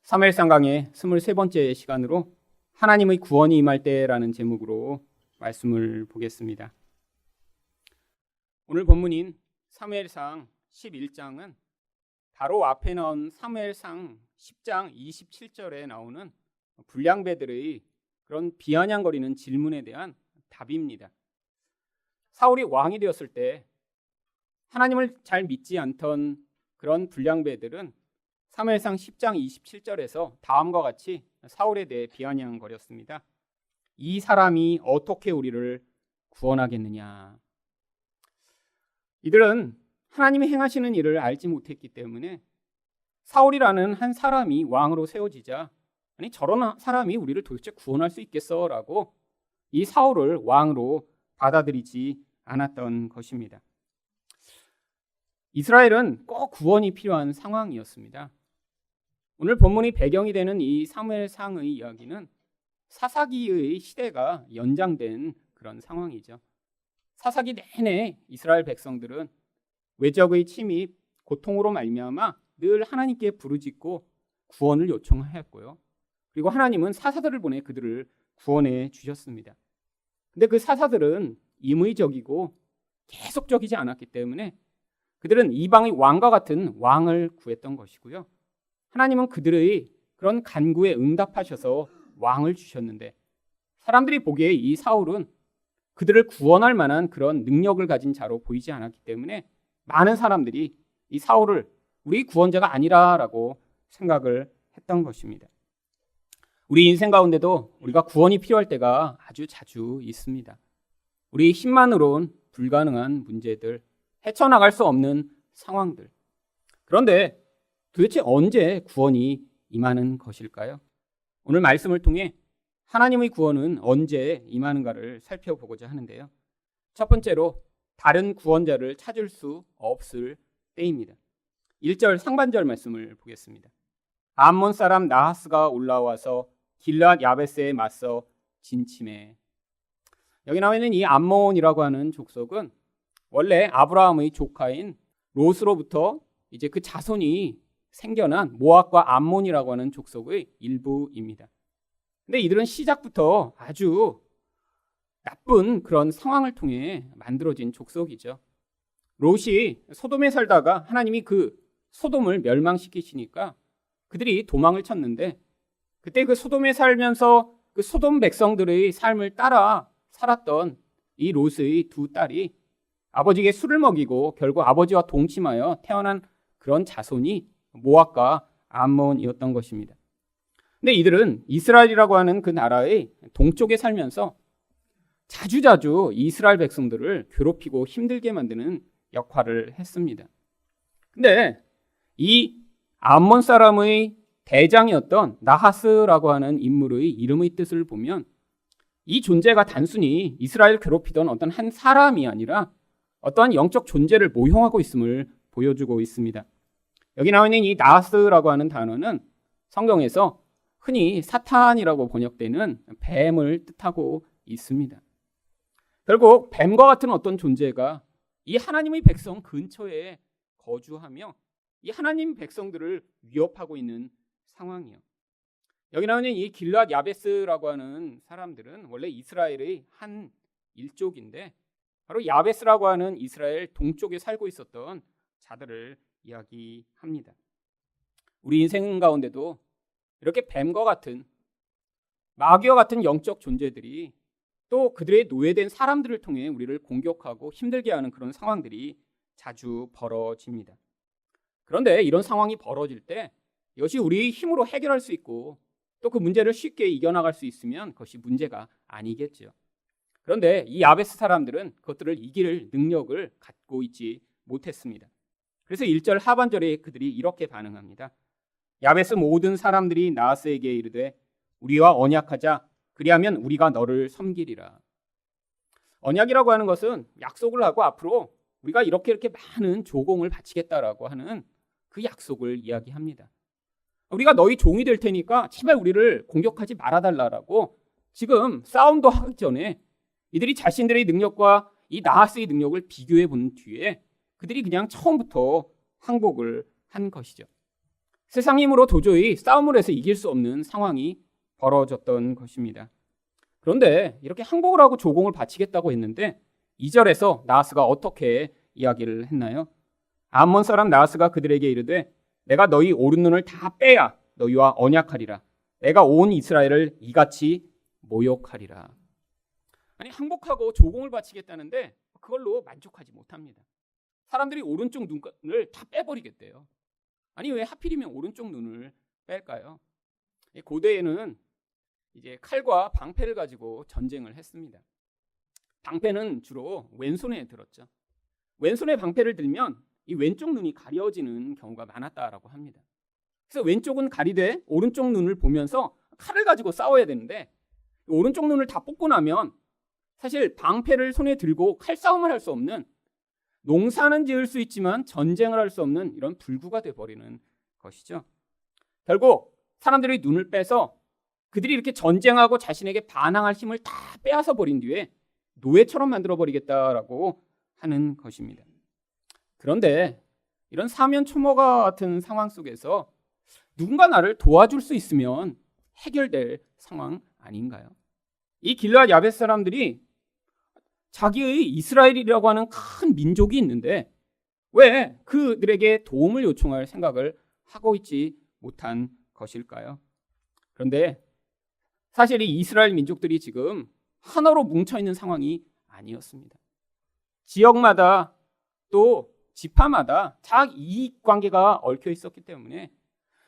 사무엘상 강의 23번째 시간으로 하나님의 구원이 임할 때라는 제목으로 말씀을 보겠습니다. 오늘 본문인 사무엘상 11장은 바로 앞에 나온 사무엘상 10장 27절에 나오는 불량배들의 그런 비아냥거리는 질문에 대한 답입니다. 사울이 왕이 되었을 때 하나님을 잘 믿지 않던 그런 불량배들은 사무엘상 10장 27절에서 다음과 같이 사울에 대해 비아냥거렸습니다. 이 사람이 어떻게 우리를 구원하겠느냐. 이들은 하나님이 행하시는 일을 알지 못했기 때문에 사울이라는 한 사람이 왕으로 세워지자 아니 저런 사람이 우리를 도대체 구원할 수 있겠어? 라고 이 사울을 왕으로 받아들이지 않았던 것입니다. 이스라엘은 꼭 구원이 필요한 상황이었습니다. 오늘 본문이 배경이 되는 이 사무엘상의 이야기는 사사기의 시대가 연장된 그런 상황이죠. 사사기 내내 이스라엘 백성들은 외적의 침입, 고통으로 말미암아 늘 하나님께 부르짖고 구원을 요청하였고요. 그리고 하나님은 사사들을 보내 그들을 구원해 주셨습니다. 근데 그 사사들은 임의적이고 계속적이지 않았기 때문에 그들은 이방의 왕과 같은 왕을 구했던 것이고요. 하나님은 그들의 그런 간구에 응답하셔서 왕을 주셨는데 사람들이 보기에 이 사울은 그들을 구원할 만한 그런 능력을 가진 자로 보이지 않았기 때문에 많은 사람들이 이 사울을 우리 구원자가 아니라라고 생각을 했던 것입니다. 우리 인생 가운데도 우리가 구원이 필요할 때가 아주 자주 있습니다. 우리 힘만으로는 불가능한 문제들, 헤쳐나갈 수 없는 상황들. 그런데 도대체 언제 구원이 임하는 것일까요? 오늘 말씀을 통해 하나님의 구원은 언제 임하는가를 살펴보고자 하는데요. 첫 번째로 다른 구원자를 찾을 수 없을 때입니다. 1절 상반절 말씀을 보겠습니다. 암몬 사람 나하스가 올라와서 길앗 야베스에 맞서 진침해. 여기 나와 있는 이 암몬이라고 하는 족속은 원래 아브라함의 조카인 롯으로부터 이제 그 자손이 생겨난 모압과 암몬이라고 하는 족속의 일부입니다. 근데 이들은 시작부터 아주 나쁜 그런 상황을 통해 만들어진 족속이죠. 롯이 소돔에 살다가 하나님이 그 소돔을 멸망시키시니까 그들이 도망을 쳤는데 그때 그 소돔에 살면서 그 소돔 백성들의 삶을 따라 살았던 이 롯의 두 딸이 아버지에게 술을 먹이고 결국 아버지와 동침하여 태어난 그런 자손이 모압과 암몬이었던 것입니다. 근데 이들은 이스라엘이라고 하는 그 나라의 동쪽에 살면서 자주자주 이스라엘 백성들을 괴롭히고 힘들게 만드는 역할을 했습니다. 근데 이 암몬 사람의 대장이었던 나하스라고 하는 인물의 이름의 뜻을 보면 이 존재가 단순히 이스라엘을 괴롭히던 어떤 한 사람이 아니라 어떠한 영적 존재를 모형하고 있음을 보여주고 있습니다. 여기 나와 있는 이 나하스라고 하는 단어는 성경에서 흔히 사탄이라고 번역되는 뱀을 뜻하고 있습니다. 결국 뱀과 같은 어떤 존재가 이 하나님의 백성 근처에 거주하며 이 하나님 백성들을 위협하고 있는 상황이요. 여기 나오는 이 길앗 야베스라고 하는 사람들은 원래 이스라엘의 한 일족인데 바로 야베스라고 하는 이스라엘 동쪽에 살고 있었던 자들을 이야기합니다. 우리 인생 가운데도 이렇게 뱀과 같은 마귀와 같은 영적 존재들이 또 그들의 노예된 사람들을 통해 우리를 공격하고 힘들게 하는 그런 상황들이 자주 벌어집니다. 그런데 이런 상황이 벌어질 때 이것이 우리의 힘으로 해결할 수 있고 또 그 문제를 쉽게 이겨나갈 수 있으면 그것이 문제가 아니겠죠. 그런데 이 야베스 사람들은 그것들을 이길 능력을 갖고 있지 못했습니다. 그래서 1절 하반절에 그들이 이렇게 반응합니다. 야베스 모든 사람들이 나하스에게 이르되 우리와 언약하자 그리하면 우리가 너를 섬기리라. 언약이라고 하는 것은 약속을 하고 앞으로 우리가 이렇게 많은 조공을 바치겠다라고 하는 그 약속을 이야기합니다. 우리가 너희 종이 될 테니까 제발 우리를 공격하지 말아달라라고 지금 싸움도 하기 전에 이들이 자신들의 능력과 이 나하스의 능력을 비교해 본 뒤에 그들이 그냥 처음부터 항복을 한 것이죠. 세상 힘으로 도저히 싸움을 해서 이길 수 없는 상황이 벌어졌던 것입니다. 그런데 이렇게 항복을 하고 조공을 바치겠다고 했는데 2절에서 나하스가 어떻게 이야기를 했나요? 암몬 사람 나하스가 그들에게 이르되 내가 너희 오른 눈을 다 빼야 너희와 언약하리라. 내가 온 이스라엘을 이같이 모욕하리라. 아니, 항복하고 조공을 바치겠다는데 그걸로 만족하지 못합니다. 사람들이 오른쪽 눈을 다 빼버리겠대요. 아니, 왜 하필이면 오른쪽 눈을 뺄까요? 고대에는 이제 칼과 방패를 가지고 전쟁을 했습니다. 방패는 주로 왼손에 들었죠. 왼손에 방패를 들면 이 왼쪽 눈이 가려지는 경우가 많았다라고 합니다. 그래서 왼쪽은 가리되 오른쪽 눈을 보면서 칼을 가지고 싸워야 되는데 오른쪽 눈을 다 뽑고 나면 사실 방패를 손에 들고 칼싸움을 할 수 없는, 농사는 지을 수 있지만 전쟁을 할 수 없는 이런 불구가 돼버리는 것이죠. 결국 사람들이 눈을 빼서 그들이 이렇게 전쟁하고 자신에게 반항할 힘을 다 빼앗아 버린 뒤에 노예처럼 만들어버리겠다라고 하는 것입니다. 그런데 이런 사면초모가 같은 상황 속에서 누군가 나를 도와줄 수 있으면 해결될 상황 아닌가요? 이 길르앗 야베스 사람들이 자기의 이스라엘이라고 하는 큰 민족이 있는데 왜 그들에게 도움을 요청할 생각을 하고 있지 못한 것일까요? 그런데 사실 이 이스라엘 민족들이 지금 하나로 뭉쳐있는 상황이 아니었습니다. 지역마다 또 지파마다 자기 이익관계가 얽혀 있었기 때문에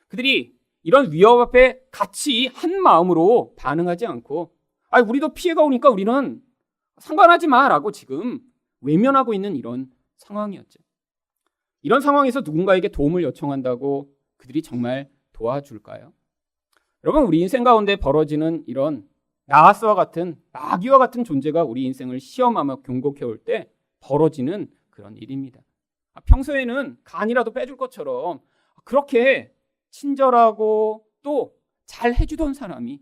그들이 이런 위협 앞에 같이 한 마음으로 반응하지 않고 우리도 피해가 오니까 우리는 상관하지 마라고 지금 외면하고 있는 이런 상황이었죠. 이런 상황에서 누군가에게 도움을 요청한다고 그들이 정말 도와줄까요? 여러분, 우리 인생 가운데 벌어지는 이런 나하스와 같은 마귀와 같은 존재가 우리 인생을 시험하며 경고해 올 때 벌어지는 그런 일입니다. 평소에는 간이라도 빼줄 것처럼 그렇게 친절하고 또 잘 해주던 사람이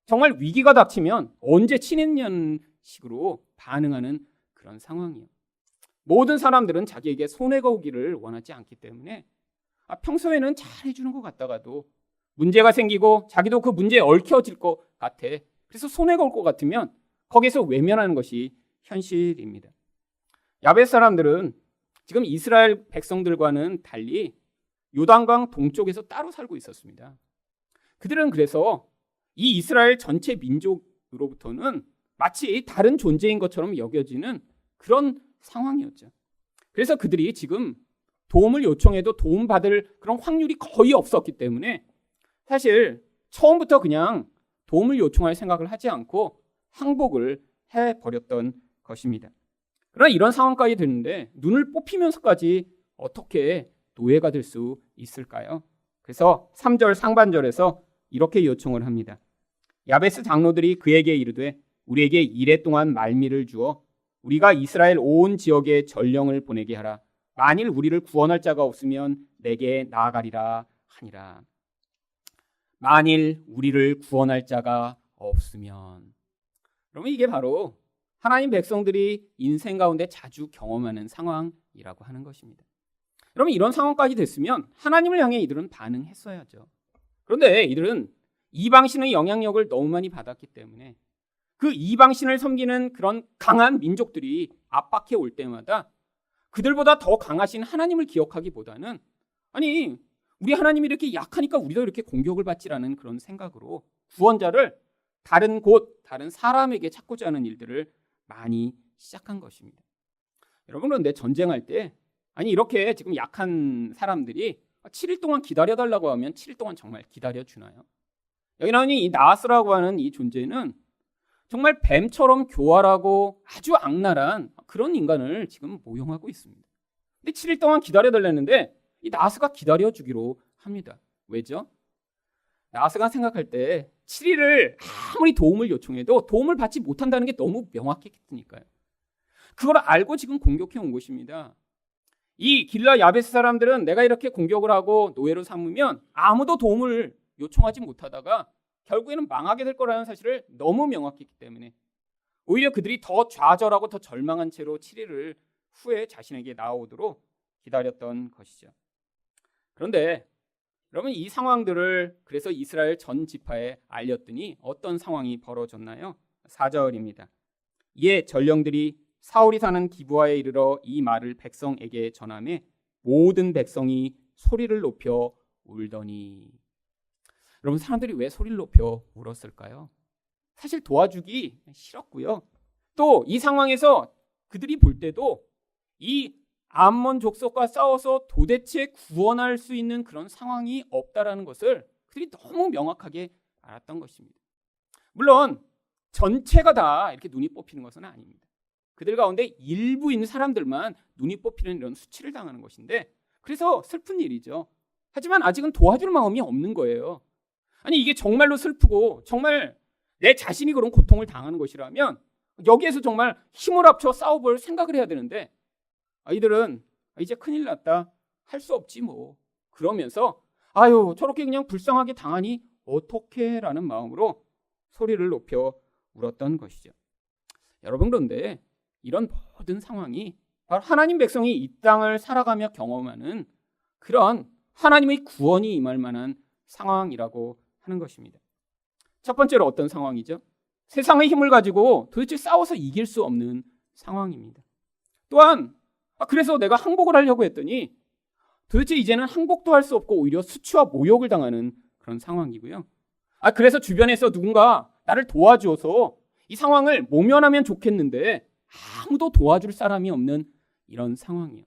정말 위기가 닥치면 언제 친했냐는 식으로 반응하는 그런 상황이에요. 모든 사람들은 자기에게 손해가 오기를 원하지 않기 때문에 평소에는 잘 해주는 것 같다가도 문제가 생기고 자기도 그 문제에 얽혀질 것 같아. 그래서 손해가 올 것 같으면 거기서 외면하는 것이 현실입니다. 야벳 사람들은 지금 이스라엘 백성들과는 달리 요단강 동쪽에서 따로 살고 있었습니다. 그들은 그래서 이 이스라엘 전체 민족으로부터는 마치 다른 존재인 것처럼 여겨지는 그런 상황이었죠. 그래서 그들이 지금 도움을 요청해도 도움받을 그런 확률이 거의 없었기 때문에 사실 처음부터 그냥 도움을 요청할 생각을 하지 않고 항복을 해버렸던 것입니다. 그러나 이런 상황까지 됐는데 눈을 뽑히면서까지 어떻게 노예가 될 수 있을까요? 그래서 3절 상반절에서 이렇게 요청을 합니다. 야베스 장로들이 그에게 이르되 우리에게 이레 동안 말미를 주어 우리가 이스라엘 온 지역에 전령을 보내게 하라. 만일 우리를 구원할 자가 없으면 내게 나아가리라 하니라. 만일 우리를 구원할 자가 없으면. 그러면 이게 바로 하나님 백성들이 인생 가운데 자주 경험하는 상황이라고 하는 것입니다. 그러면 이런 상황까지 됐으면 하나님을 향해 이들은 반응했어야죠. 그런데 이들은 이방신의 영향력을 너무 많이 받았기 때문에 그 이방신을 섬기는 그런 강한 민족들이 압박해 올 때마다 그들보다 더 강하신 하나님을 기억하기보다는 아니 우리 하나님이 이렇게 약하니까 우리도 이렇게 공격을 받지라는 그런 생각으로 구원자를 다른 곳, 다른 사람에게 찾고자 하는 일들을 많이 시작한 것입니다. 여러분, 그런데 전쟁할 때 아니 이렇게 지금 약한 사람들이 7일 동안 기다려달라고 하면 7일 동안 정말 기다려주나요? 여기 나오니 이 나하스라고 하는 이 존재는 정말 뱀처럼 교활하고 아주 악랄한 그런 인간을 지금 모형하고 있습니다. 근데 7일 동안 기다려달라는데 이 나하스가 기다려주기로 합니다. 왜죠? 나하스가 생각할 때 7일을 아무리 도움을 요청해도 도움을 받지 못한다는 게 너무 명확했으니까요. 그걸 알고 지금 공격해 온 것입니다. 이 길라 야베스 사람들은 내가 이렇게 공격을 하고 노예로 삼으면 아무도 도움을 요청하지 못하다가 결국에는 망하게 될 거라는 사실을 너무 명확했기 때문에 오히려 그들이 더 좌절하고 더 절망한 채로 7일을 후에 자신에게 나오도록 기다렸던 것이죠. 그런데 여러분 이 상황들을 그래서 이스라엘 전 지파에 알렸더니 어떤 상황이 벌어졌나요? 4절입니다. 이에 전령들이 사울이 사는 기브아에 이르러 이 말을 백성에게 전하매 모든 백성이 소리를 높여 울더니. 여러분 사람들이 왜 소리를 높여 울었을까요? 사실 도와주기 싫었고요. 또 이 상황에서 그들이 볼 때도 이 암몬 족속과 싸워서 도대체 구원할 수 있는 그런 상황이 없다라는 것을 그들이 너무 명확하게 알았던 것입니다. 물론 전체가 다 이렇게 눈이 뽑히는 것은 아닙니다. 그들 가운데 일부 있는 사람들만 눈이 뽑히는 이런 수치를 당하는 것인데 그래서 슬픈 일이죠. 하지만 아직은 도와줄 마음이 없는 거예요. 아니 이게 정말로 슬프고 정말 내 자신이 그런 고통을 당하는 것이라면 여기에서 정말 힘을 합쳐 싸워볼 생각을 해야 되는데 아이들은 이제 큰일 났다 할 수 없지 뭐 그러면서 아유 저렇게 그냥 불쌍하게 당하니 어떡해 라는 마음으로 소리를 높여 울었던 것이죠. 여러분 그런데 이런 모든 상황이 바로 하나님 백성이 이 땅을 살아가며 경험하는 그런 하나님의 구원이 임할 만한 상황이라고 하는 것입니다. 첫 번째로 어떤 상황이죠? 세상의 힘을 가지고 도대체 싸워서 이길 수 없는 상황입니다. 또한 그래서 내가 항복을 하려고 했더니 도대체 이제는 항복도 할 수 없고 오히려 수치와 모욕을 당하는 그런 상황이고요. 그래서 주변에서 누군가 나를 도와주어서 이 상황을 모면하면 좋겠는데 아무도 도와줄 사람이 없는 이런 상황이에요.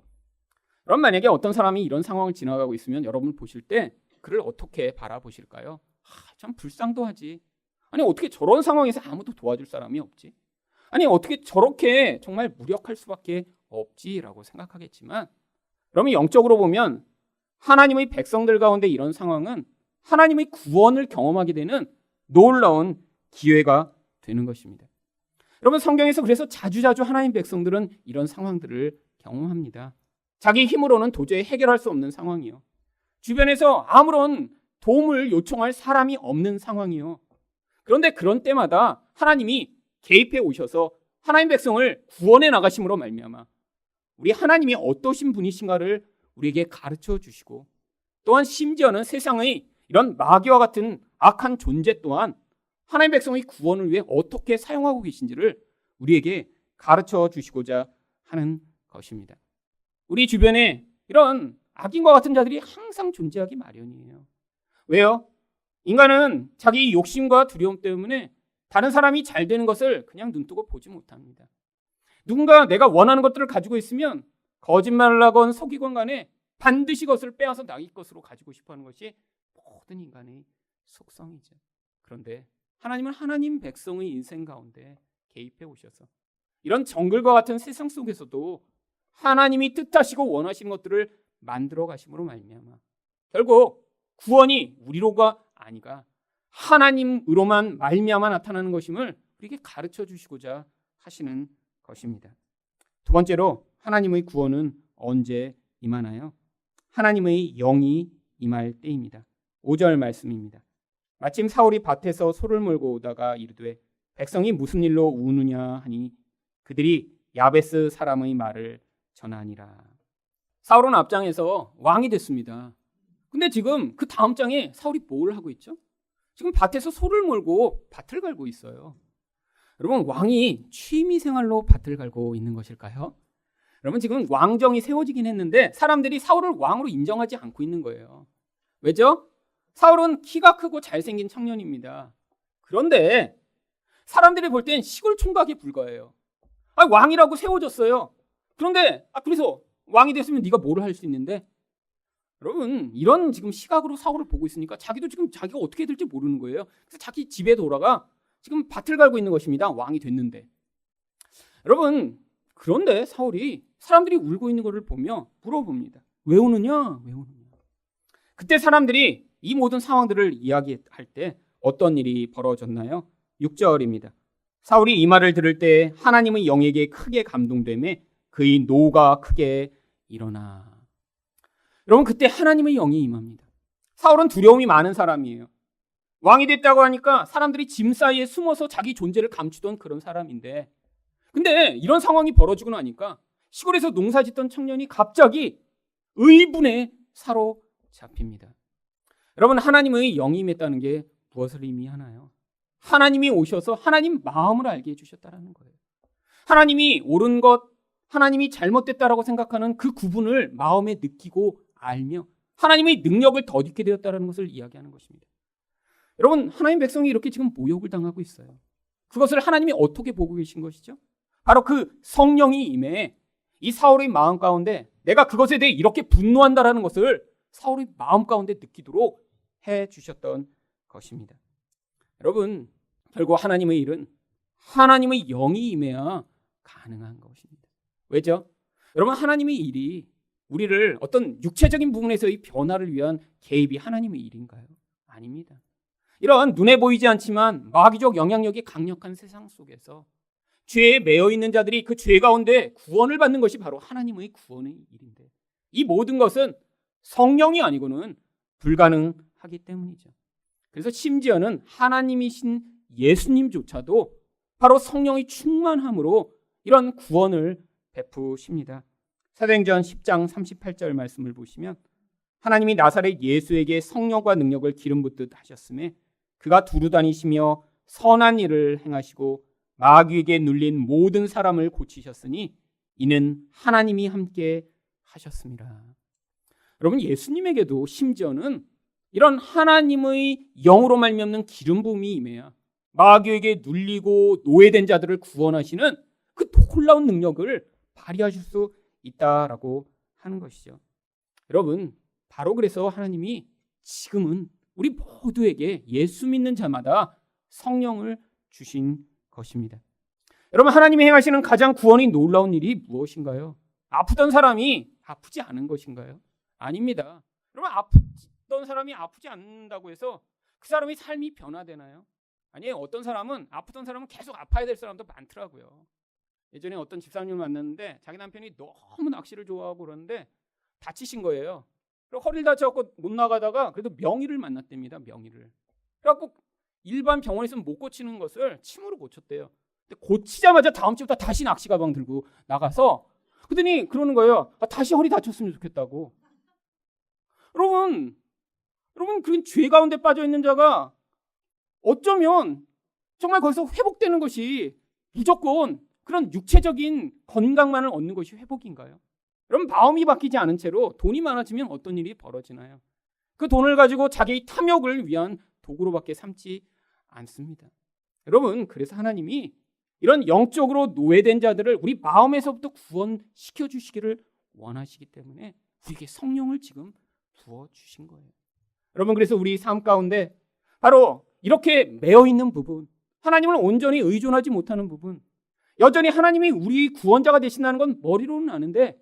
그럼 만약에 어떤 사람이 이런 상황을 지나가고 있으면 여러분 보실 때 그를 어떻게 바라보실까요? 참 불쌍도 하지. 아니 어떻게 저런 상황에서 아무도 도와줄 사람이 없지? 아니 어떻게 저렇게 정말 무력할 수밖에 없지라고 생각하겠지만 그러면 영적으로 보면 하나님의 백성들 가운데 이런 상황은 하나님의 구원을 경험하게 되는 놀라운 기회가 되는 것입니다. 여러분 성경에서 그래서 자주자주 하나님 백성들은 이런 상황들을 경험합니다. 자기 힘으로는 도저히 해결할 수 없는 상황이요. 주변에서 아무런 도움을 요청할 사람이 없는 상황이요. 그런데 그런 때마다 하나님이 개입해 오셔서 하나님 백성을 구원해 나가심으로 말미암아 우리 하나님이 어떠신 분이신가를 우리에게 가르쳐 주시고 또한 심지어는 세상의 이런 마귀와 같은 악한 존재 또한 하나님 백성의 구원을 위해 어떻게 사용하고 계신지를 우리에게 가르쳐 주시고자 하는 것입니다. 우리 주변에 이런 악인과 같은 자들이 항상 존재하기 마련이에요. 왜요? 인간은 자기 욕심과 두려움 때문에 다른 사람이 잘 되는 것을 그냥 눈뜨고 보지 못합니다. 누군가 내가 원하는 것들을 가지고 있으면 거짓말을 하건 속이건 간에 반드시 그것을 빼앗아 나의 것으로 가지고 싶어하는 것이 모든 인간의 속성이죠. 그런데 하나님은 하나님 백성의 인생 가운데 개입해 오셔서 이런 정글과 같은 세상 속에서도 하나님이 뜻하시고 원하시는 것들을 만들어 가심으로 말미암아 결국 구원이 우리로가 아니가 하나님으로만 말미암아 나타나는 것임을 우리에게 가르쳐 주시고자 하시는 것입니다. 두 번째로 하나님의 구원은 언제 임하나요? 하나님의 영이 임할 때입니다. 5절 말씀입니다. 마침 사울이 밭에서 소를 몰고 오다가 이르되 백성이 무슨 일로 우느냐 하니 그들이 야베스 사람의 말을 전하니라. 사울은 앞장에서 왕이 됐습니다. 근데 지금 그 다음 장에 사울이 뭘 하고 있죠? 지금 밭에서 소를 몰고 밭을 갈고 있어요. 여러분 왕이 취미생활로 밭을 갈고 있는 것일까요? 여러분 지금 왕정이 세워지긴 했는데 사람들이 사울을 왕으로 인정하지 않고 있는 거예요. 왜죠? 사울은 키가 크고 잘생긴 청년입니다. 그런데 사람들이 볼 땐 시골 총각에 불과해요. 왕이라고 세워졌어요. 그런데 그래서 왕이 됐으면 네가 뭐를 할 수 있는데? 여러분 이런 지금 시각으로 사울을 보고 있으니까 자기도 지금 자기가 어떻게 될지 모르는 거예요. 그래서 자기 집에 돌아가 지금 밭을 갈고 있는 것입니다. 왕이 됐는데. 여러분 그런데 사울이 사람들이 울고 있는 것을 보며 물어봅니다. 왜 우느냐? 왜 우느냐? 그때 사람들이 이 모든 상황들을 이야기할 때 어떤 일이 벌어졌나요? 6절입니다. 사울이 이 말을 들을 때 하나님의 영에게 크게 감동되매 그의 노가 크게 일어나. 여러분 그때 하나님의 영이 임합니다. 사울은 두려움이 많은 사람이에요. 왕이 됐다고 하니까 사람들이 짐 사이에 숨어서 자기 존재를 감추던 그런 사람인데 근데 이런 상황이 벌어지고 나니까 시골에서 농사짓던 청년이 갑자기 의분에 사로잡힙니다. 여러분, 하나님의 영이 임했다는 게 무엇을 의미하나요? 하나님이 오셔서 하나님 마음을 알게 해주셨다는 거예요. 하나님이 옳은 것, 하나님이 잘못됐다라고 생각하는 그 구분을 마음에 느끼고 알며 하나님의 능력을 덧입게 되었다는 것을 이야기하는 것입니다. 여러분, 하나님 백성이 이렇게 지금 모욕을 당하고 있어요. 그것을 하나님이 어떻게 보고 계신 것이죠? 바로 그 성령이 임해 이 사울의 마음 가운데 내가 그것에 대해 이렇게 분노한다라는 것을 사울의 마음 가운데 느끼도록 해 주셨던 것입니다. 여러분, 결국 하나님의 일은 하나님의 영이 임해야 가능한 것입니다. 왜죠? 여러분, 하나님의 일이 우리를 어떤 육체적인 부분에서의 변화를 위한 개입이 하나님의 일인가요? 아닙니다. 이런 눈에 보이지 않지만 마귀적 영향력이 강력한 세상 속에서 죄에 매여 있는 자들이 그 죄 가운데 구원을 받는 것이 바로 하나님의 구원의 일인데, 이 모든 것은 성령이 아니고는 불가능하기 때문이죠. 그래서 심지어는 하나님이신 예수님조차도 바로 성령의 충만함으로 이런 구원을 베푸십니다. 사도행전 10장 38절 말씀을 보시면 하나님이 나사렛 예수에게 성령과 능력을 기름 붓듯 하셨음에 그가 두루 다니시며 선한 일을 행하시고 마귀에게 눌린 모든 사람을 고치셨으니 이는 하나님이 함께 하셨습니다. 여러분, 예수님에게도 심지어는 이런 하나님의 영으로 말미암는 기름 부음이 임해야 마귀에게 눌리고 노예된 자들을 구원하시는 그 놀라운 능력을 발휘하실 수 있다라고 하는 것이죠. 여러분, 바로 그래서 하나님이 지금은 우리 모두에게 예수 믿는 자마다 성령을 주신 것입니다. 여러분, 하나님이 행하시는 가장 구원이 놀라운 일이 무엇인가요? 아프던 사람이 아프지 않은 것인가요? 아닙니다. 여러분, 아프던 사람이 아프지 않는다고 해서 그 사람의 삶이 변화되나요? 아니에요. 어떤 사람은 아프던 사람은 계속 아파야 될 사람도 많더라고요. 예전에 어떤 집사님을 만났는데 자기 남편이 너무 낚시를 좋아하고 그러는데 다치신 거예요. 그리고 허리를 다쳐갖고 못 나가다가 그래도 명의를 만났답니다. 명의를. 그래갖고 일반 병원에서는 못 고치는 것을 침으로 고쳤대요. 근데 고치자마자 다음 주부터 다시 낚시 가방 들고 나가서 그러더니 그러는 거예요. 다시 허리 다쳤으면 좋겠다고. 여러분, 그런 죄 가운데 빠져 있는 자가 어쩌면 정말 거기서 회복되는 것이 무조건 그런 육체적인 건강만을 얻는 것이 회복인가요? 여러분, 마음이 바뀌지 않은 채로 돈이 많아지면 어떤 일이 벌어지나요? 그 돈을 가지고 자기의 탐욕을 위한 도구로밖에 삼지 않습니다. 여러분, 그래서 하나님이 이런 영적으로 노예된 자들을 우리 마음에서부터 구원시켜 주시기를 원하시기 때문에 우리에게 성령을 지금 부어주신 거예요. 여러분, 그래서 우리 삶 가운데 바로 이렇게 매여 있는 부분, 하나님을 온전히 의존하지 못하는 부분, 여전히 하나님이 우리 구원자가 되신다는 건 머리로는 아는데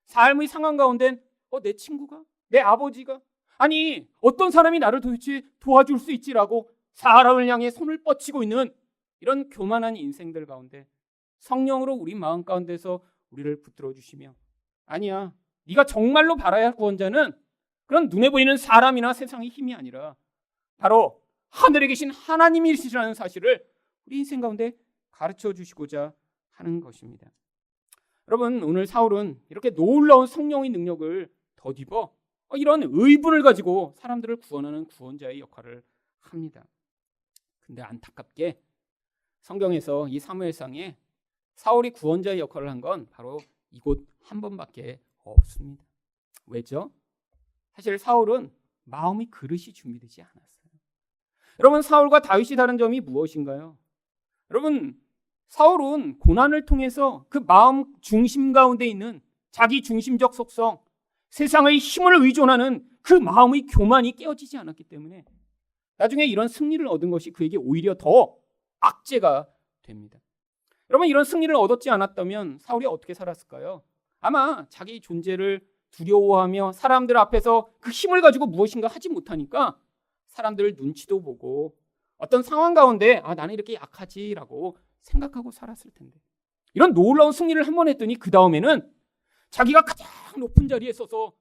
삶의 상황 가운데 내 친구가, 내 아버지가, 아니 어떤 사람이 나를 도대체 도와줄 수 있지라고 사람을 향해 손을 뻗치고 있는 이런 교만한 인생들 가운데 성령으로 우리 마음 가운데서 우리를 붙들어 주시며, 아니야, 네가 정말로 바라야 할 구원자는 그런 눈에 보이는 사람이나 세상의 힘이 아니라 바로 하늘에 계신 하나님이시라는 사실을 우리 인생 가운데 가르쳐 주시고자 하는 것입니다. 여러분, 오늘 사울은 이렇게 놀라운 성령의 능력을 덧입어 이런 의분을 가지고 사람들을 구원하는 구원자의 역할을 합니다. 근데 안타깝게 성경에서 이 사무엘상에 사울이 구원자의 역할을 한 건 바로 이곳 한 번밖에 없습니다. 왜죠? 사실 사울은 마음의 그릇이 준비되지 않았어요. 여러분, 사울과 다윗이 다른 점이 무엇인가요? 여러분, 사울은 고난을 통해서 그 마음 중심 가운데 있는 자기 중심적 속성, 세상의 힘을 의존하는 그 마음의 교만이 깨어지지 않았기 때문에 나중에 이런 승리를 얻은 것이 그에게 오히려 더 악재가 됩니다. 여러분, 이런 승리를 얻었지 않았다면 사울이 어떻게 살았을까요? 아마 자기 존재를 두려워하며 사람들 앞에서 그 힘을 가지고 무엇인가 하지 못하니까 사람들 눈치도 보고 어떤 상황 가운데 나는 이렇게 약하지라고 생각하고 살았을 텐데, 이런 놀라운 승리를 한 번 했더니 그 다음에는 자기가 가장 높은 자리에 서서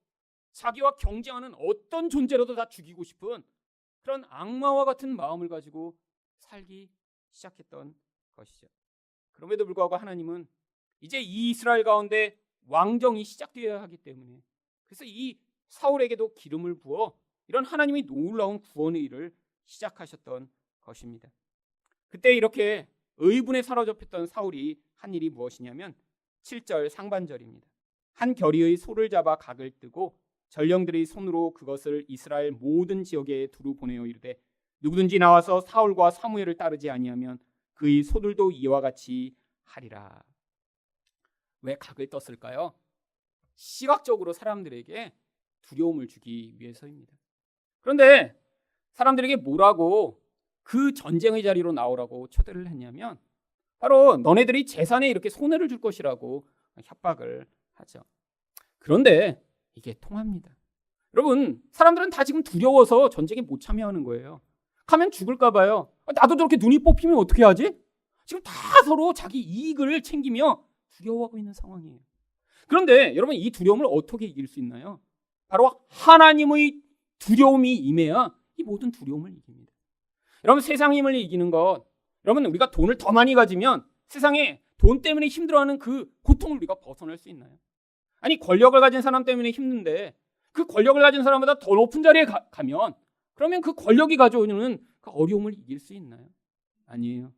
자기와 경쟁하는 어떤 존재라도 다 죽이고 싶은 그런 악마와 같은 마음을 가지고 살기 시작했던 것이죠. 그럼에도 불구하고 하나님은 이제 이 이스라엘 가운데 왕정이 시작되어야 하기 때문에 그래서 이 사울에게도 기름을 부어 이런 하나님의 놀라운 구원의 일을 시작하셨던 것입니다. 그때 이렇게 의분에 사로잡혔던 사울이 한 일이 무엇이냐면 7절 상반절입니다. 한 결의의 소를 잡아 각을 뜨고 전령들의 손으로 그것을 이스라엘 모든 지역에 두루 보내어 이르되 누구든지 나와서 사울과 사무엘을 따르지 아니하면 그의 소들도 이와 같이 하리라. 왜 각을 떴을까요? 시각적으로 사람들에게 두려움을 주기 위해서입니다. 그런데 사람들에게 뭐라고 그 전쟁의 자리로 나오라고 초대를 했냐면 바로 너네들이 재산에 이렇게 손해를 줄 것이라고 협박을 하죠. 그런데 이게 통합니다. 여러분, 사람들은 다 지금 두려워서 전쟁에 못 참여하는 거예요. 가면 죽을까 봐요. 나도 저렇게 눈이 뽑히면 어떻게 하지? 지금 다 서로 자기 이익을 챙기며 두려워하고 있는 상황이에요. 그런데 여러분, 이 두려움을 어떻게 이길 수 있나요? 바로 하나님의 두려움이 임해야 이 모든 두려움을 이깁니다. 여러분, 세상 힘을 이기는 것, 여러분, 우리가 돈을 더 많이 가지면 세상에 돈 때문에 힘들어하는 그 고통을 우리가 벗어날 수 있나요? 아니, 권력을 가진 사람 때문에 힘든데 그 권력을 가진 사람보다 더 높은 자리에 가면 그러면 그 권력이 가져오는 그 어려움을 이길 수 있나요? 아니에요.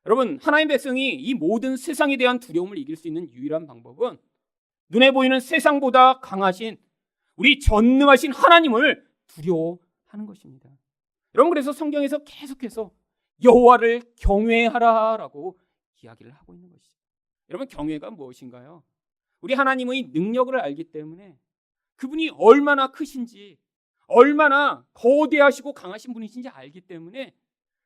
여러분, 하나님 백성이 이 모든 세상에 대한 두려움을 이길 수 있는 유일한 방법은 눈에 보이는 세상보다 강하신 우리 전능하신 하나님을 두려워하는 것입니다. 여러분, 그래서 성경에서 계속해서 여호와를 경외하라라고 이야기를 하고 있는 것이죠. 여러분, 경외가 무엇인가요? 우리 하나님의 능력을 알기 때문에 그분이 얼마나 크신지, 얼마나 거대하시고 강하신 분이신지 알기 때문에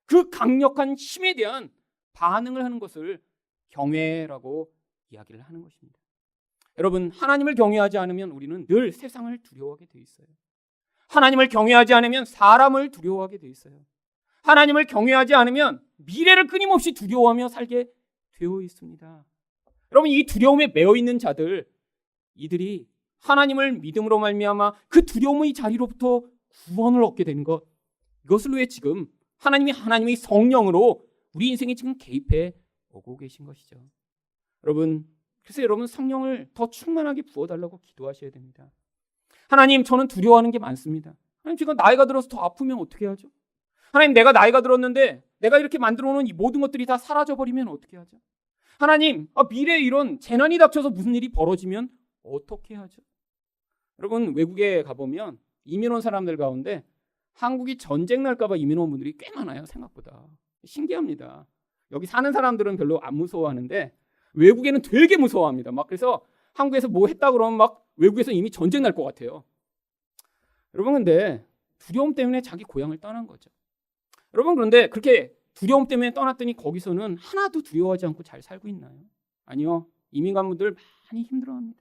그 강력한 힘에 대한 반응을 하는 것을 경외라고 이야기를 하는 것입니다. 여러분, 하나님을 경외하지 않으면 우리는 늘 세상을 두려워하게 돼 있어요. 하나님을 경외하지 않으면 사람을 두려워하게 돼 있어요. 하나님을 경외하지 않으면 미래를 끊임없이 두려워하며 살게 되어 있습니다. 여러분, 이 두려움에 매여 있는 자들, 이들이 하나님을 믿음으로 말미암아 그 두려움의 자리로부터 구원을 얻게 되는 것, 이것을 위해 지금 하나님의 성령으로 우리 인생에 지금 개입해 오고 계신 것이죠. 여러분, 그래서 여러분, 성령을 더 충만하게 부어달라고 기도하셔야 됩니다. 하나님, 저는 두려워하는 게 많습니다. 하나님, 제가 나이가 들어서 더 아프면 어떻게 하죠? 하나님, 내가 나이가 들었는데 내가 이렇게 만들어 놓은 이 모든 것들이 다 사라져버리면 어떻게 하죠? 하나님, 미래에 이런 재난이 닥쳐서 무슨 일이 벌어지면 어떻게 하죠? 여러분, 외국에 가보면 이민 온 사람들 가운데 한국이 전쟁 날까 봐 이민 온 분들이 꽤 많아요. 생각보다. 신기합니다. 여기 사는 사람들은 별로 안 무서워하는데 외국에는 되게 무서워합니다. 막 그래서 한국에서 뭐 했다 그러면 막 외국에서 이미 전쟁 날 것 같아요. 여러분, 근데 두려움 때문에 자기 고향을 떠난 거죠. 여러분, 그런데 그렇게 두려움 때문에 떠났더니 거기서는 하나도 두려워하지 않고 잘 살고 있나요? 아니요. 이민 간 분들 많이 힘들어합니다.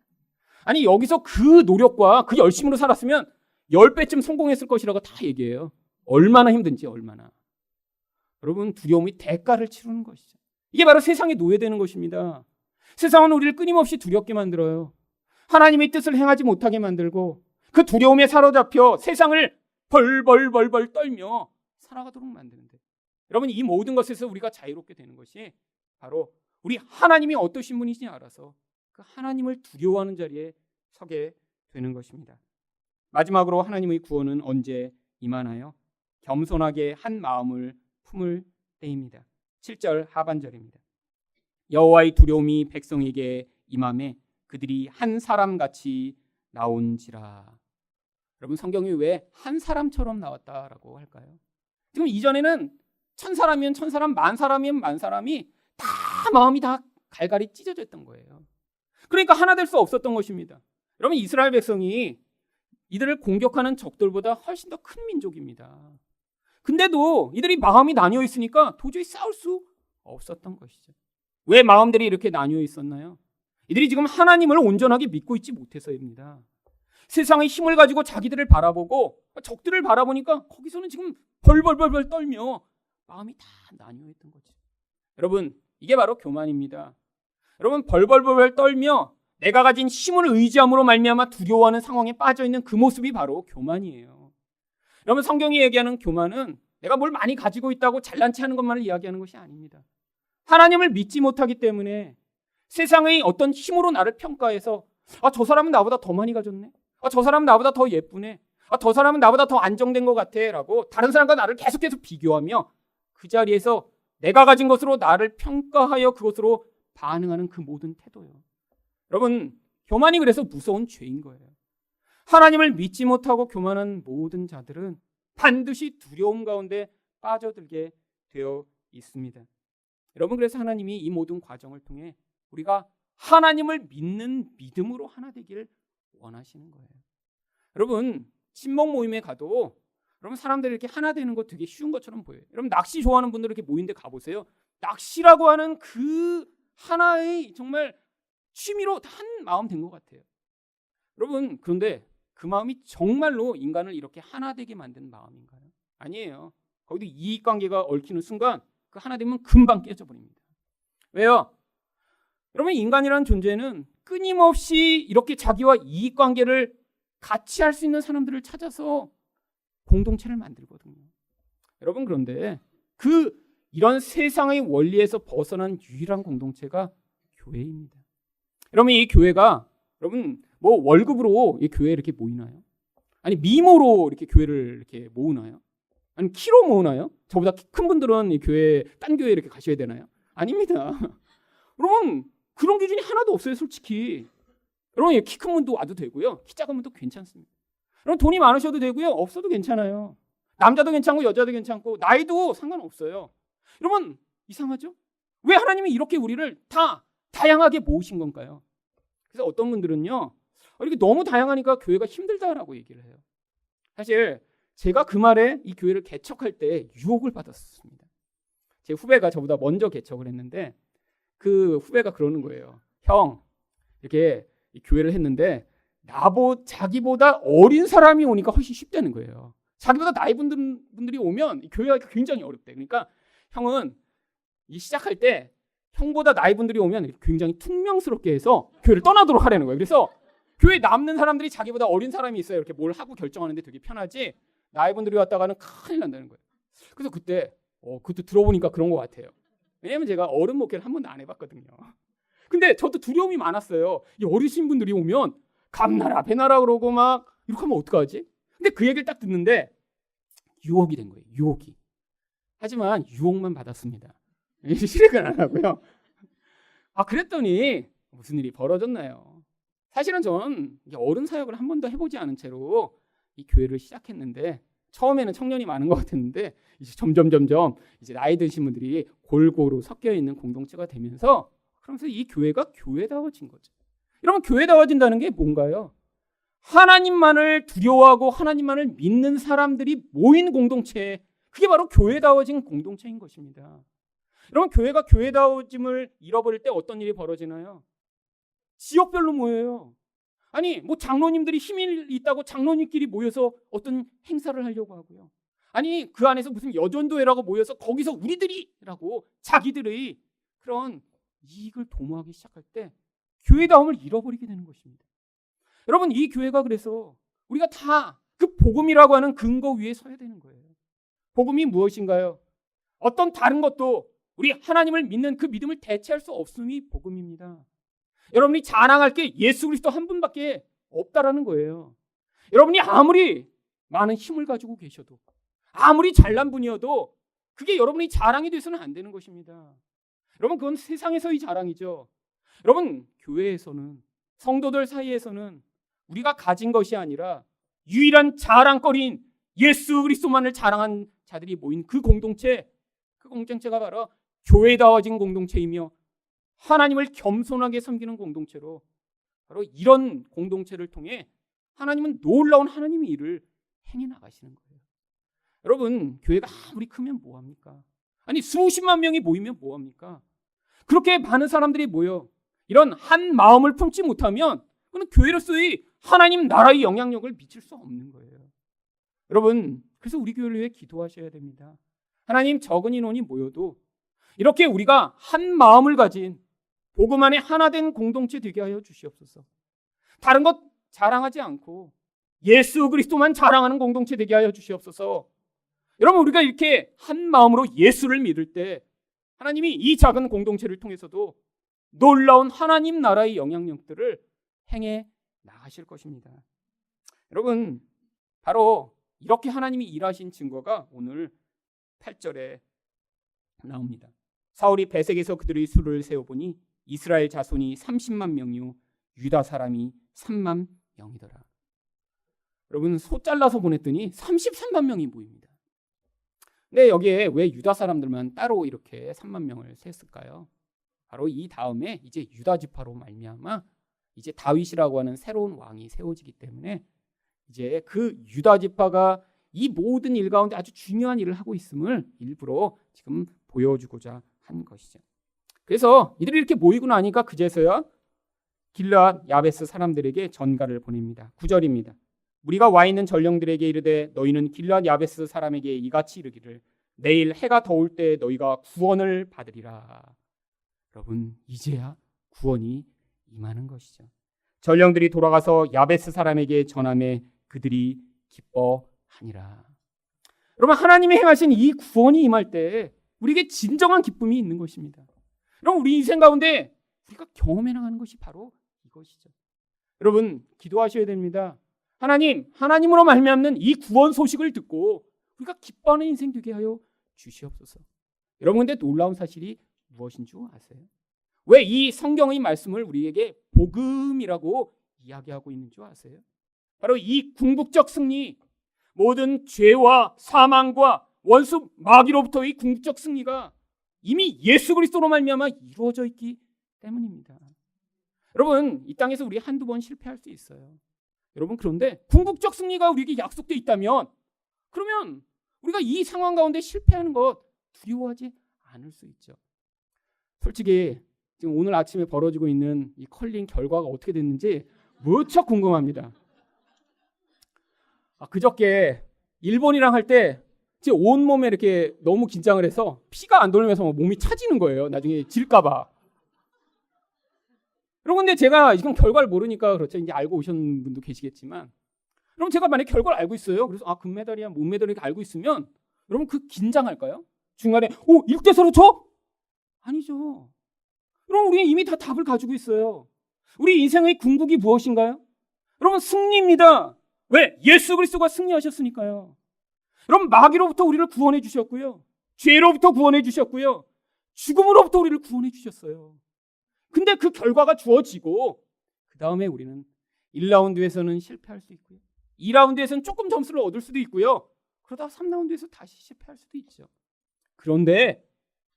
아니, 여기서 그 노력과 그 열심으로 살았으면 10배쯤 성공했을 것이라고 다 얘기해요. 얼마나 힘든지, 얼마나. 여러분, 두려움이 대가를 치르는 것이죠. 이게 바로 세상에 노예되는 것입니다. 세상은 우리를 끊임없이 두렵게 만들어요. 하나님의 뜻을 행하지 못하게 만들고 그 두려움에 사로잡혀 세상을 벌벌 떨며 살아가도록 만드는데, 여러분, 이 모든 것에서 우리가 자유롭게 되는 것이 바로 우리 하나님이 어떠신 분이신지 알아서 그 하나님을 두려워하는 자리에 서게 되는 것입니다. 마지막으로 하나님의 구원은 언제 임하나요? 겸손하게 한 마음을 품을 때입니다. 7절 하반절입니다. 여호와의 두려움이 백성에게 임하매 그들이 한 사람같이 나온지라. 여러분, 성경이 왜 한 사람처럼 나왔다라고 할까요? 지금 이전에는 1000사람이면 1000사람, 10,000사람이면 10,000사람이 다 마음이 다 갈갈이 찢어졌던 거예요. 그러니까 하나 될 수 없었던 것입니다. 여러분, 이스라엘 백성이 이들을 공격하는 적들보다 훨씬 더 큰 민족입니다. 근데도 이들이 마음이 나뉘어 있으니까 도저히 싸울 수 없었던 것이죠. 왜 마음들이 이렇게 나뉘어 있었나요? 이들이 지금 하나님을 온전하게 믿고 있지 못해서입니다. 세상의 힘을 가지고 자기들을 바라보고 적들을 바라보니까 거기서는 지금 벌벌 떨며 마음이 다 나뉘어 있던 거죠. 여러분, 이게 바로 교만입니다. 여러분, 벌벌 떨며 내가 가진 힘을 의지함으로 말미암아 두려워하는 상황에 빠져 있는 그 모습이 바로 교만이에요. 여러분, 성경이 얘기하는 교만은 내가 뭘 많이 가지고 있다고 잘난 체 하는 것만을 이야기하는 것이 아닙니다. 하나님을 믿지 못하기 때문에 세상의 어떤 힘으로 나를 평가해서 저 사람은 나보다 더 많이 가졌네. 저 사람은 나보다 더 예쁘네. 저 사람은 나보다 더 안정된 것 같아 라고 다른 사람과 나를 계속해서 비교하며 그 자리에서 내가 가진 것으로 나를 평가하여 그것으로 반응하는 그 모든 태도요. 여러분, 교만이 그래서 무서운 죄인 거예요. 하나님을 믿지 못하고 교만한 모든 자들은 반드시 두려움 가운데 빠져들게 되어 있습니다. 여러분, 그래서 하나님이 이 모든 과정을 통해 우리가 하나님을 믿는 믿음으로 하나 되기를 원하시는 거예요. 여러분, 친목 모임에 가도 여러분 사람들이 이렇게 하나 되는 거 되게 쉬운 것처럼 보여요. 여러분, 낚시 좋아하는 분들 이렇게 모인 데 가보세요. 낚시라고 하는 그 하나의 정말 취미로 한 마음 된 것 같아요. 여러분, 그런데 그 마음이 정말로 인간을 이렇게 하나 되게 만든 마음인가요? 아니에요. 거기도 이익관계가 얽히는 순간 그 하나 되면 금방 깨져버립니다. 왜요? 여러분, 인간이라는 존재는 끊임없이 이렇게 자기와 이익관계를 같이 할 수 있는 사람들을 찾아서 공동체를 만들거든요. 여러분, 그런데 이런 세상의 원리에서 벗어난 유일한 공동체가 교회입니다. 여러분, 이 교회가 여러분 뭐 월급으로 이 교회에 이렇게 모이나요? 아니 미모로 이렇게 교회를 이렇게 모으나요? 아니 키로 모으나요? 저보다 키 큰 분들은 이 교회 딴 교회 이렇게 가셔야 되나요? 아닙니다. 여러분, 그런 기준이 하나도 없어요, 솔직히. 여러분, 키 큰 분도 와도 되고요, 키 작은 분도 괜찮습니다. 여러분, 돈이 많으셔도 되고요, 없어도 괜찮아요. 남자도 괜찮고 여자도 괜찮고 나이도 상관없어요. 여러분, 이상하죠? 왜 하나님이 이렇게 우리를 다 다양하게 모으신 건가요? 그래서 어떤 분들은요, 이렇게 너무 다양하니까 교회가 힘들다라고 얘기를 해요. 사실 제가 그 말에 이 교회를 개척할 때 유혹을 받았습니다. 제 후배가 저보다 먼저 개척을 했는데 그 후배가 그러는 거예요. 형, 이렇게 이 교회를 했는데 자기보다 어린 사람이 오니까 훨씬 쉽다는 거예요. 자기보다 나이 분들이 오면 이 교회가 굉장히 어렵대. 그러니까 형은 이 시작할 때 형보다 나이 분들이 오면 굉장히 퉁명스럽게 해서 교회를 떠나도록 하라는 거예요. 그래서 교회에 남는 사람들이 자기보다 어린 사람이 있어요. 이렇게 뭘 하고 결정하는데 되게 편하지, 나이 분들이 왔다가는 큰일 난다는 거예요. 그래서 그때 들어보니까 그런 것 같아요. 왜냐면 제가 어른 목회를 한 번도 안 해봤거든요. 근데 저도 두려움이 많았어요. 이 어리신 분들이 오면 감나라 배나라 그러고 막 이렇게 하면 어떡하지? 근데 그 얘기를 딱 듣는데 유혹이 된 거예요. 유혹이. 하지만 유혹만 받았습니다. 실행을 안 하고요. 그랬더니 무슨 일이 벌어졌나요? 사실은 전 어른 사역을 한 번도 해보지 않은 채로 이 교회를 시작했는데, 처음에는 청년이 많은 것 같았는데 이제 점점 이제 나이 드신 분들이 골고루 섞여 있는 공동체가 되면서, 그러면서 이 교회가 교회다워진 거죠. 여러분, 교회다워진다는 게 뭔가요? 하나님만을 두려워하고 하나님만을 믿는 사람들이 모인 공동체, 그게 바로 교회다워진 공동체인 것입니다. 여러분, 교회가 교회다워짐을 잃어버릴 때 어떤 일이 벌어지나요? 지역별로 모여요. 아니 뭐 장로님들이 힘이 있다고 장로님끼리 모여서 어떤 행사를 하려고 하고요. 아니 그 안에서 무슨 여전도회라고 모여서 거기서 우리들이라고 자기들의 그런 이익을 도모하기 시작할 때 교회다움을 잃어버리게 되는 것입니다. 여러분, 이 교회가 그래서 우리가 다 그 복음이라고 하는 근거 위에 서야 되는 거예요. 복음이 무엇인가요? 어떤 다른 것도 우리 하나님을 믿는 그 믿음을 대체할 수 없음이 복음입니다. 여러분이 자랑할 게 예수 그리스도 한 분밖에 없다라는 거예요. 여러분이 아무리 많은 힘을 가지고 계셔도, 아무리 잘난 분이어도 그게 여러분이 자랑이 돼서는 안 되는 것입니다. 여러분, 그건 세상에서의 자랑이죠. 여러분, 교회에서는, 성도들 사이에서는 우리가 가진 것이 아니라 유일한 자랑거리인 예수 그리스도만을 자랑한 자들이 모인 그 공동체가 바로 교회다워진 공동체이며 하나님을 겸손하게 섬기는 공동체로, 바로 이런 공동체를 통해 하나님은 놀라운 하나님의 일을 행해 나가시는 거예요. 여러분, 교회가 아무리 크면 뭐합니까? 아니 수십만 명이 모이면 뭐합니까? 그렇게 많은 사람들이 모여 이런 한 마음을 품지 못하면 그건 교회로서의 하나님 나라의 영향력을 미칠 수 없는 거예요. 여러분, 그래서 우리 교회를 위해 기도하셔야 됩니다. 하나님, 적은 인원이 모여도 이렇게 우리가 한 마음을 가진 복음 안에 하나 된 공동체 되게 하여 주시옵소서. 다른 것 자랑하지 않고 예수 그리스도만 자랑하는 공동체 되게 하여 주시옵소서. 여러분, 우리가 이렇게 한 마음으로 예수를 믿을 때 하나님이 이 작은 공동체를 통해서도 놀라운 하나님 나라의 영향력들을 행해 나가실 것입니다. 여러분, 바로 이렇게 하나님이 일하신 증거가 오늘 8절에 나옵니다. 사울이 베색에서 그들의 수를 세어보니 이스라엘 자손이 30만 명이요 유다 사람이 3만 명이더라. 여러분, 소 잘라서 보냈더니 33만 명이 모입니다. 근데 여기에 왜 유다 사람들만 따로 이렇게 3만 명을 셌을까요? 바로 이 다음에 이제 유다 지파로 말미암아 이제 다윗이라고 하는 새로운 왕이 세워지기 때문에 이제 그 유다 지파가 이 모든 일 가운데 아주 중요한 일을 하고 있음을 일부러 지금 보여주고자 한 것이죠. 그래서 이들이 이렇게 모이고 나니까 그제서야 길르앗 야베스 사람들에게 전가를 보냅니다. 9절입니다. 우리가 와 있는 전령들에게 이르되 너희는 길르앗 야베스 사람에게 이같이 이르기를 내일 해가 더울 때 너희가 구원을 받으리라. 여러분, 이제야 구원이 임하는 것이죠. 전령들이 돌아가서 야베스 사람에게 전하매 그들이 기뻐하니라. 여러분, 하나님이 행하신 이 구원이 임할 때 우리에게 진정한 기쁨이 있는 것입니다. 여러분, 우리 인생 가운데 우리가 경험해 나가는 것이 바로 이것이죠. 여러분, 기도하셔야 됩니다. 하나님으로 말미암는 이 구원 소식을 듣고 우리가 기뻐하는 인생 되게 하여 주시옵소서. 여러분, 근데 놀라운 사실이 무엇인 줄 아세요? 왜 이 성경의 말씀을 우리에게 복음이라고 이야기하고 있는 줄 아세요? 바로 이 궁극적 승리, 모든 죄와 사망과 원수 마귀로부터의 궁극적 승리가 이미 예수 그리스도로 말미암아 이루어져 있기 때문입니다. 여러분, 이 땅에서 우리 한두 번 실패할 수 있어요. 여러분, 그런데 궁극적 승리가 우리에게 약속되어 있다면 그러면 우리가 이 상황 가운데 실패하는 것 두려워하지 않을 수 있죠. 솔직히 지금 오늘 아침에 벌어지고 있는 이 컬링 결과가 어떻게 됐는지 무척 궁금합니다. 그저께 일본이랑 할 때 제 온몸에 이렇게 너무 긴장을 해서 피가 안 돌면서 몸이 차지는 거예요. 나중에 질까 봐. 여러분, 근데 제가 지금 결과를 모르니까 그렇죠. 이제 알고 오신 분도 계시겠지만, 여러분, 제가 만약에 결과를 알고 있어요. 그래서 금메달이야, 은메달이야 이렇게 알고 있으면 여러분, 그 긴장할까요? 중간에 1대4로 쳐? 아니죠. 여러분, 우리는 이미 다 답을 가지고 있어요. 우리 인생의 궁극이 무엇인가요? 여러분, 승리입니다. 왜? 예수 그리스도가 승리하셨으니까요. 여러분, 마귀로부터 우리를 구원해 주셨고요. 죄로부터 구원해 주셨고요. 죽음으로부터 우리를 구원해 주셨어요. 근데 그 결과가 주어지고 그 다음에 우리는 1라운드에서는 실패할 수 있고요. 2라운드에서는 조금 점수를 얻을 수도 있고요. 그러다가 3라운드에서 다시 실패할 수도 있죠. 그런데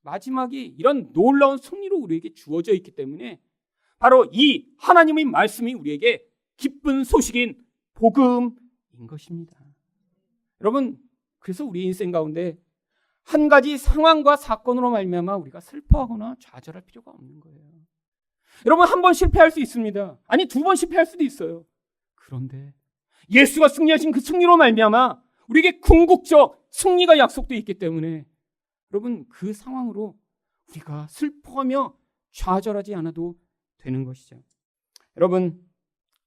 마지막이 이런 놀라운 승리로 우리에게 주어져 있기 때문에 바로 이 하나님의 말씀이 우리에게 기쁜 소식인 복음인 것입니다. 여러분, 그래서 우리 인생 가운데 한 가지 상황과 사건으로 말미암아 우리가 슬퍼하거나 좌절할 필요가 없는 거예요. 여러분, 한 번 실패할 수 있습니다. 아니, 2번 실패할 수도 있어요. 그런데 예수가 승리하신 그 승리로 말미암아 우리에게 궁극적 승리가 약속되어 있기 때문에 여러분, 그 상황으로 우리가 슬퍼하며 좌절하지 않아도 되는 것이죠. 여러분,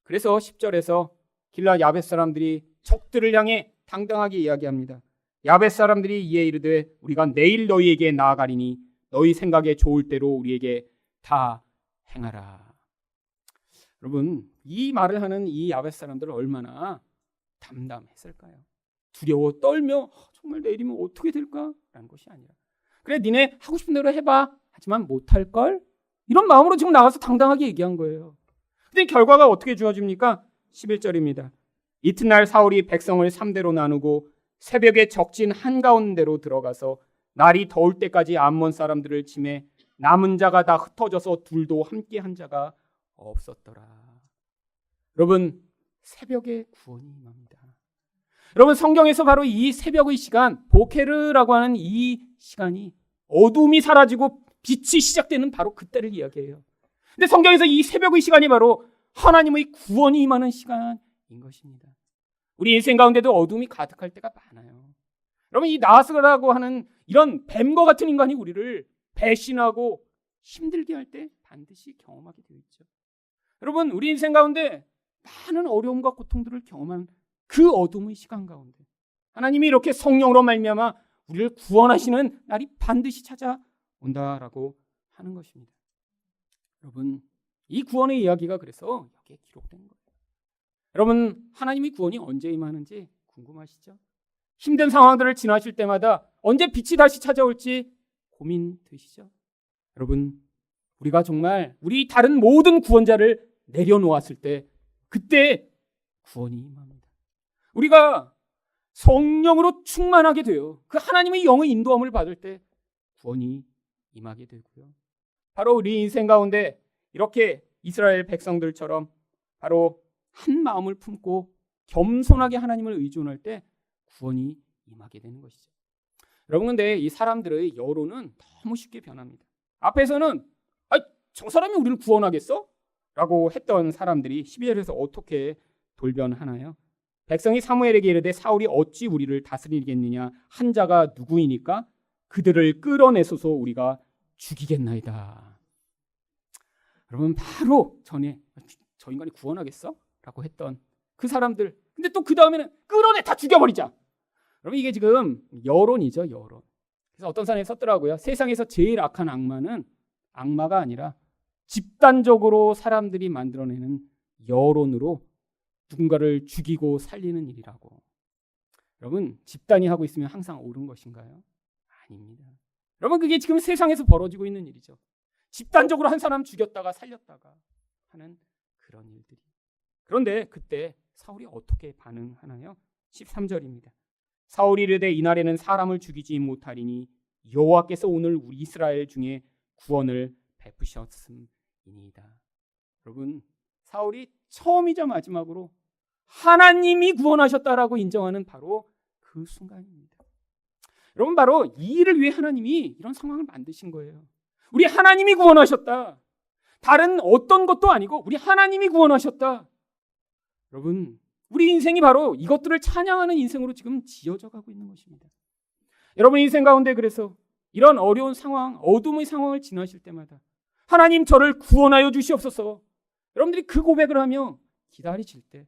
그래서 10절에서 길르앗 야벳 사람들이 적들을 향해 당당하게 이야기합니다. 야벳 사람들이 이에 이르되 우리가 내일 너희에게 나아가리니 너희 생각에 좋을 대로 우리에게 다 행하라. 여러분, 이 말을 하는 이 야벳 사람들은 얼마나 담담했을까요? 두려워 떨며 정말 내일이면 어떻게 될까라는 것이 아니라 그래, 니네 하고 싶은 대로 해봐. 하지만 못할걸? 이런 마음으로 지금 나가서 당당하게 얘기한 거예요. 근데 결과가 어떻게 주어집니까? 11절입니다. 이튿날 사울이 백성을 3대로 나누고 새벽에 적진 한가운데로 들어가서 날이 더울 때까지 암몬 사람들을 치매 남은 자가 다 흩어져서 둘도 함께 한 자가 없었더라. 여러분, 새벽에 구원이 임합니다. 여러분, 성경에서 바로 이 새벽의 시간, 보케르라고 하는 이 시간이 어둠이 사라지고 빛이 시작되는 바로 그때를 이야기해요. 근데 성경에서 이 새벽의 시간이 바로 하나님의 구원이 임하는 시간인 것입니다. 우리 인생 가운데도 어둠이 가득할 때가 많아요. 여러분, 이 나스라고 하는 이런 뱀과 같은 인간이 우리를 배신하고 힘들게 할 때 반드시 경험하게 되어 있죠. 여러분, 우리 인생 가운데 많은 어려움과 고통들을 경험한 그 어둠의 시간 가운데 하나님이 이렇게 성령으로 말미암아 우리를 구원하시는 날이 반드시 찾아온다라고 하는 것입니다. 여러분, 이 구원의 이야기가 그래서 여기에 기록된 거예요. 여러분, 하나님의 구원이 언제 임하는지 궁금하시죠? 힘든 상황들을 지나실 때마다 언제 빛이 다시 찾아올지 고민되시죠? 여러분, 우리가 정말 우리 다른 모든 구원자를 내려놓았을 때 그때 구원이 임합니다. 우리가 성령으로 충만하게 돼요. 그 하나님의 영의 인도함을 받을 때 구원이 임하게 되고요. 바로 우리 인생 가운데 이렇게 이스라엘 백성들처럼 바로 한 마음을 품고 겸손하게 하나님을 의존할 때 구원이 임하게 되는 것이죠. 여러분, 근데 이 사람들의 여론은 너무 쉽게 변합니다. 앞에서는 저 사람이 우리를 구원하겠어? 라고 했던 사람들이 12절에서 어떻게 돌변하나요? 백성이 사무엘에게 이르되 사울이 어찌 우리를 다스리겠느냐? 한 자가 누구이니까? 그들을 끌어내소서 우리가 죽이겠나이다. 여러분, 바로 전에 저 인간이 구원하겠어? 라고 했던 그 사람들, 근데 또 그 다음에는 끌어내 다 죽여버리자. 여러분, 이게 지금 여론이죠, 여론. 그래서 어떤 사람이 썼더라고요. 세상에서 제일 악한 악마는 악마가 아니라 집단적으로 사람들이 만들어내는 여론으로 누군가를 죽이고 살리는 일이라고. 여러분, 집단이 하고 있으면 항상 옳은 것인가요? 아닙니다. 여러분, 그게 지금 세상에서 벌어지고 있는 일이죠. 집단적으로 한 사람 죽였다가 살렸다가 하는 그런 일들이. 그런데 그때 사울이 어떻게 반응하나요? 13절입니다. 사울이 이르되 이날에는 사람을 죽이지 못하리니 여호와께서 오늘 우리 이스라엘 중에 구원을 베푸셨음이니이다. 여러분, 사울이 처음이자 마지막으로 하나님이 구원하셨다라고 인정하는 바로 그 순간입니다. 여러분, 바로 이 일을 위해 하나님이 이런 상황을 만드신 거예요. 우리 하나님이 구원하셨다. 다른 어떤 것도 아니고 우리 하나님이 구원하셨다. 여러분, 우리 인생이 바로 이것들을 찬양하는 인생으로 지금 지어져 가고 있는 것입니다. 여러분 인생 가운데 그래서 이런 어려운 상황, 어둠의 상황을 지나실 때마다 하나님 저를 구원하여 주시옵소서. 여러분들이 그 고백을 하며 기다리실 때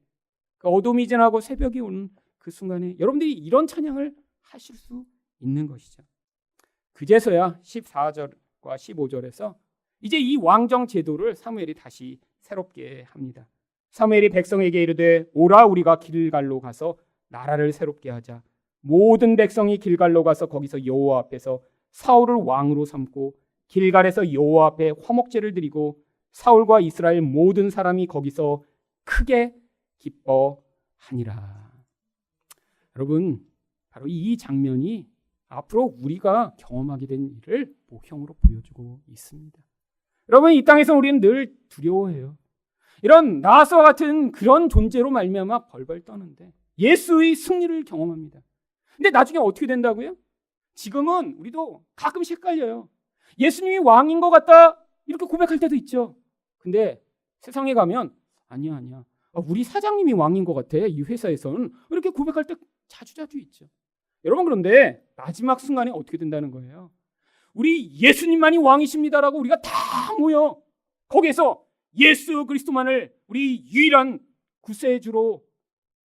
그 어둠이 지나고 새벽이 오는 그 순간에 여러분들이 이런 찬양을 하실 수 있는 것이죠. 그제서야 14절과 15절에서 이제 이 왕정 제도를 사무엘이 다시 새롭게 합니다. 사무엘이 백성에게 이르되 오라 우리가 길갈로 가서 나라를 새롭게 하자. 모든 백성이 길갈로 가서 거기서 여호와 앞에서 사울을 왕으로 삼고 길갈에서 여호와 앞에 화목제를 드리고 사울과 이스라엘 모든 사람이 거기서 크게 기뻐하니라. 여러분, 바로 이 장면이 앞으로 우리가 경험하게 된 일을 모형으로 보여주고 있습니다. 여러분, 이 땅에서 우리는 늘 두려워해요. 이런 나사와 같은 그런 존재로 말미암아 벌벌 떠는데 예수의 승리를 경험합니다. 근데 나중에 어떻게 된다고요? 지금은 우리도 가끔씩 헷갈려요. 예수님이 왕인 것 같다 이렇게 고백할 때도 있죠. 근데 세상에 가면 아니야. 우리 사장님이 왕인 것 같아. 이 회사에서는 이렇게 고백할 때 자주 있죠. 여러분, 그런데 마지막 순간에 어떻게 된다는 거예요? 우리 예수님만이 왕이십니다라고 우리가 다 모여 거기에서 예수 그리스도만을 우리 유일한 구세주로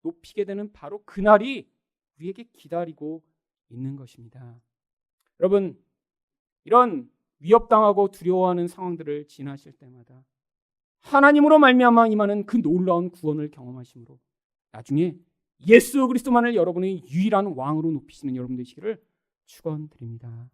높이게 되는 바로 그날이 우리에게 기다리고 있는 것입니다. 여러분, 이런 위협당하고 두려워하는 상황들을 지나실 때마다 하나님으로 말미암아 임하는 그 놀라운 구원을 경험하심으로 나중에 예수 그리스도만을 여러분의 유일한 왕으로 높이시는 여러분 되시기를 축원드립니다.